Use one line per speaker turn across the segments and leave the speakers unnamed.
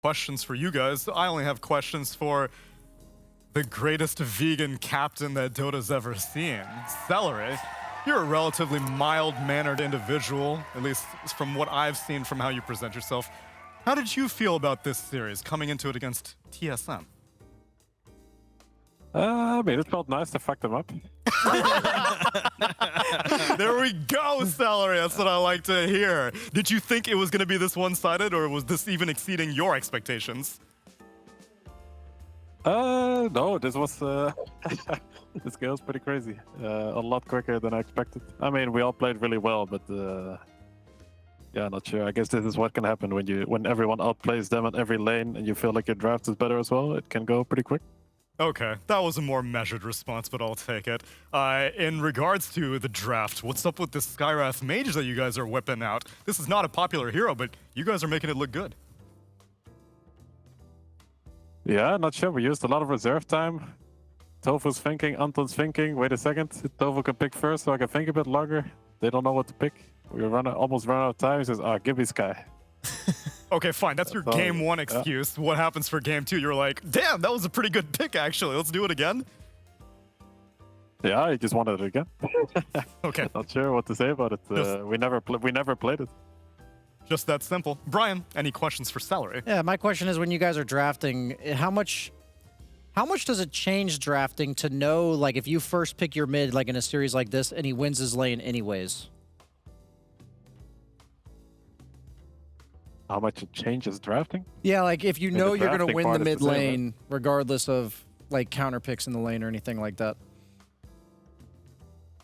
questions for you guys. I only have questions for the greatest vegan captain that Dota's ever seen. Seleri, you're a relatively mild-mannered individual, at least from what I've seen from how you present yourself. How did you feel about this series, coming into it against TSM?
I mean, it felt nice to fuck them up.
There we go, Seleri. That's what I like to hear. Did you think it was going to be this one-sided, or was this even exceeding your expectations?
No, this was this game was pretty crazy. A lot quicker than I expected. I mean, we all played really well, but yeah, not sure. I guess this is what can happen when everyone outplays them in every lane, and you feel like your draft is better as well. It can go pretty quick.
Okay, that was a more measured response, but I'll take it. In regards to the draft, what's up with this Skywrath Mage that you guys are whipping out? This is not a popular hero, but you guys are making it look good.
Yeah, not sure. We used a lot of reserve time. Tofu's thinking, Anton's thinking. Wait a second, Tofu can pick first, so I can think a bit longer. They don't know what to pick. We almost run out of time. He says, give me Sky.
Okay, fine. That's your game one excuse. What happens for game two? You're like, damn, that was a pretty good pick, actually. Let's do it again.
Yeah, I just wanted it again.
Okay.
Not sure what to say about it. We never played it.
Just that simple. Brian, any questions for Seleri?
Yeah, my question is, when you guys are drafting, how much does it change drafting to know, like, if you first pick your mid, like in a series like this, and he wins his lane anyways?
How much it changes drafting?
Yeah, like if you know you're going to win the mid lane,
right?
regardless of like counter picks in the lane or anything like that.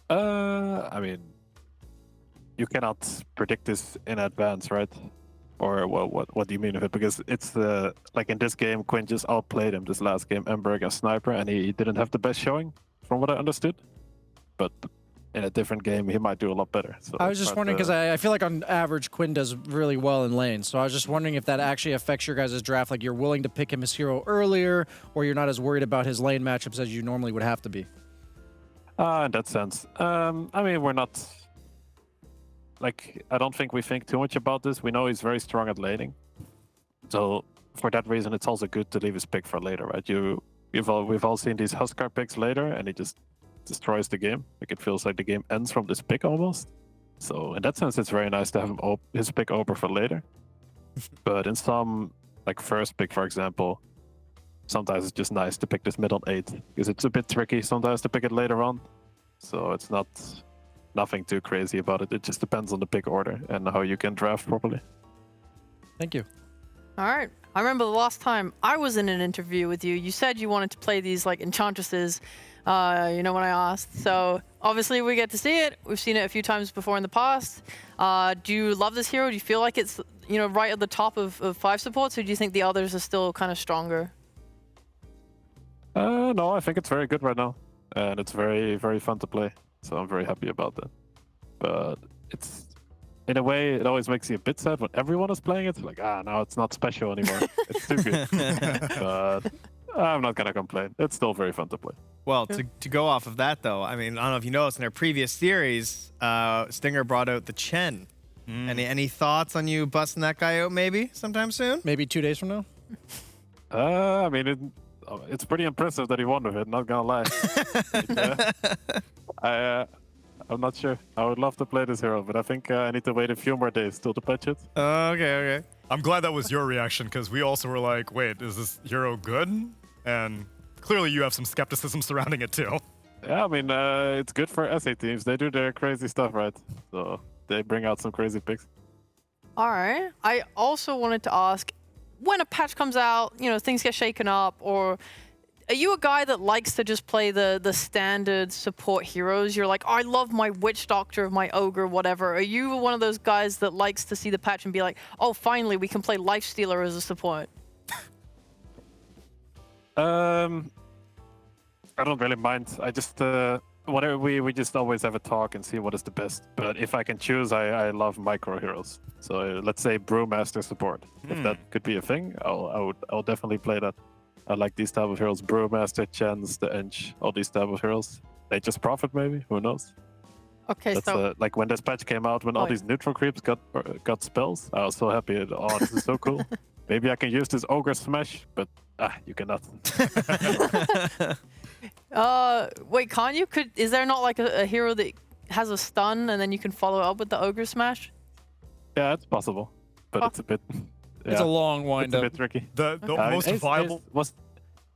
I mean, you cannot predict this in advance, right? Or what do you mean with it? Because it's like in this game, Quinn just outplayed him this last game, Ember against Sniper, and he didn't have the best showing, from what I understood. But in a different game, he might do a lot better. So
I was just wondering, because I feel like on average, Quinn does really well in lane. So I was just wondering if that actually affects your guys' draft. Like, you're willing to pick him as hero earlier, or you're not as worried about his lane matchups as you normally would have to be.
In that sense. I mean, we're not... Like, I don't think we think too much about this. We know he's very strong at laning. So for that reason, it's also good to leave his pick for later, right? We've all seen these Huskar picks later, and he just destroys the game. Like, it feels like the game ends from this pick almost. So in that sense, it's very nice to have him his pick over for later. But in some, like first pick, for example, sometimes it's just nice to pick this mid on 8, because it's a bit tricky sometimes to pick it later on. So it's nothing too crazy about it. It just depends on the pick order and how you can draft properly.
Thank you.
All right. I remember the last time I was in an interview with you, you said you wanted to play these like enchantresses, you know, when I asked. So obviously we get to see it. We've seen it a few times before in the past. Do you love this hero? Do you feel like it's, you know, right at the top of 5 supports, or do you think the others are still kind of stronger?
No, I think it's very good right now. And it's very, very fun to play. So I'm very happy about that. But it's, in a way, it always makes you a bit sad when everyone is playing it. Like, now it's not special anymore. It's too good. But I'm not going to complain. It's still very fun to play.
Well, to go off of that, though, I mean, I don't know if you noticed, in our previous series, Stinger brought out the Chen. Any thoughts on you busting that guy out maybe sometime soon?
Maybe 2 days from now?
I mean, it's pretty impressive that he won with it, not gonna lie. I'm not sure. I would love to play this hero, but I think I need to wait a few more days till to patch it.
Okay.
I'm glad that was your reaction, because we also were like, wait, is this hero good? And clearly you have some skepticism surrounding it too.
Yeah, I mean, it's good for SA teams. They do their crazy stuff, right? So they bring out some crazy picks.
All right. I also wanted to ask, when a patch comes out, you know, things get shaken up, or are you a guy that likes to just play the standard support heroes? You're like, oh, I love my Witch Doctor, my Ogre, whatever. Are you one of those guys that likes to see the patch and be like, oh, finally, we can play Lifestealer as a support?
I don't really mind. I just, whatever, we just always have a talk and see what is the best. But if I can choose, I love micro heroes. So let's say Brewmaster support. If that could be a thing, I'll definitely play that. I like these type of heroes, Brewmaster, Chance, the Ench, all these type of heroes. They just profit maybe, who knows?
Okay,
That's,
so...
like when this patch came out, when all these neutral creeps got spells, I was so happy. Oh, this is so cool. maybe I can use this ogre smash, but you cannot.
Wait, can't you? Is there not like a hero that has a stun and then you can follow up with the ogre smash?
Yeah, it's possible, but it's a bit.
It's a long
It's a
wind-up.
bit tricky.
The most viable.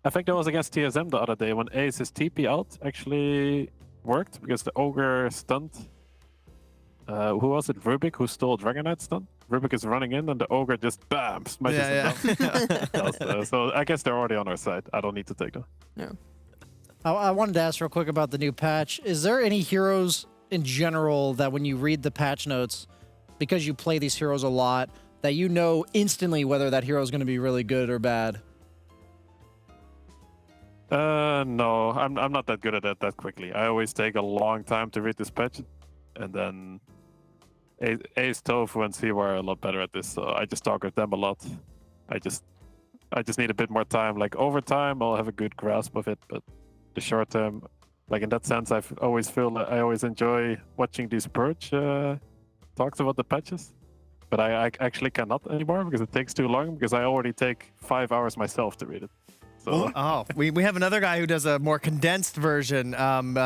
I think that was against TSM the other day when Ace's TP out actually worked because the ogre stunned. Who was it? Rubik, who stole Dragonite stun. Rubik is running in and the ogre just bam smashes him down. So I guess they're already on our side. I don't need to take them.
No.
I wanted to ask real quick about the new patch. Is there any heroes in general that when you read the patch notes, because you play these heroes a lot, that you know instantly whether that hero is going to be really good or bad?
No, I'm not that good at that quickly. I always take a long time to read this patch, and then Ace, Tofu, and Siwa are a lot better at this, so I just talk with them a lot. I just need a bit more time. Like over time, I'll have a good grasp of it, but the short term, like in that sense, I always enjoy watching these Purge talks about the patches. But I actually cannot anymore because it takes too long, because I already take 5 hours myself to read it. So
we have another guy who does a more condensed version. BSJ,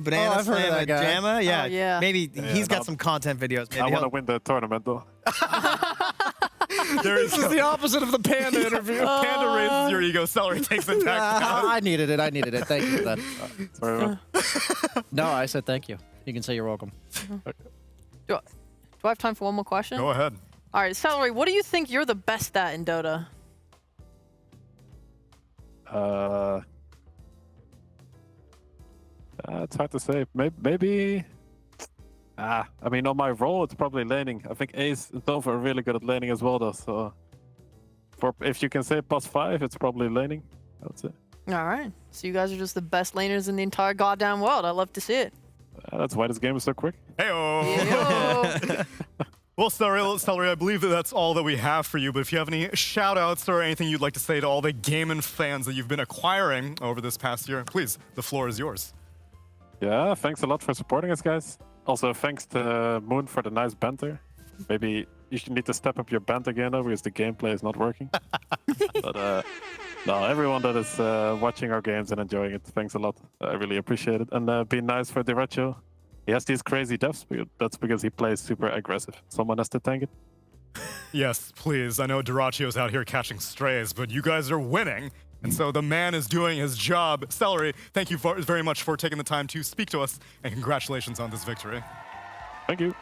Banana
I've heard of
Slam
that guy.
Jamma. Yeah,
Oh, yeah.
maybe he's got some content videos. Maybe
I want to
he'll-
win the tournament though.
This
This is the opposite of the Panda interview.
Panda raises your ego, Celery takes it back down.
I needed it. Thank you for that.
Sorry, man.
No, I said thank you. You can say you're welcome.
Do I have time for one more question?
Go ahead.
All right, Celery, what do you think you're the best at in Dota?
It's hard to say. Maybe. I mean, on my role, it's probably laning. I think Ace and Toph are really good at laning as well, though. So, if you can say +5, it's probably laning. I would say.
All right, so you guys are just the best laners in the entire goddamn world. I love to see it.
That's why this game is so quick.
Heyo.
Yo.
Well, Celery, I believe that's all that we have for you. But if you have any shout-outs or anything you'd like to say to all the Gaimin fans that you've been acquiring over this past year, please, the floor is yours.
Yeah, thanks a lot for supporting us, guys. Also, thanks to Moon for the nice banter. Maybe you should need to step up your banter again, though, because the gameplay is not working. But no, everyone that is watching our games and enjoying it, thanks a lot. I really appreciate it. And be nice for Diracho. He has these crazy deaths, but that's because he plays super aggressive. Someone has to tank it.
Yes, please. I know Duracio's out here catching strays, but you guys are winning. And so the man is doing his job. Celery, thank you very much for taking the time to speak to us, and congratulations on this victory.
Thank you.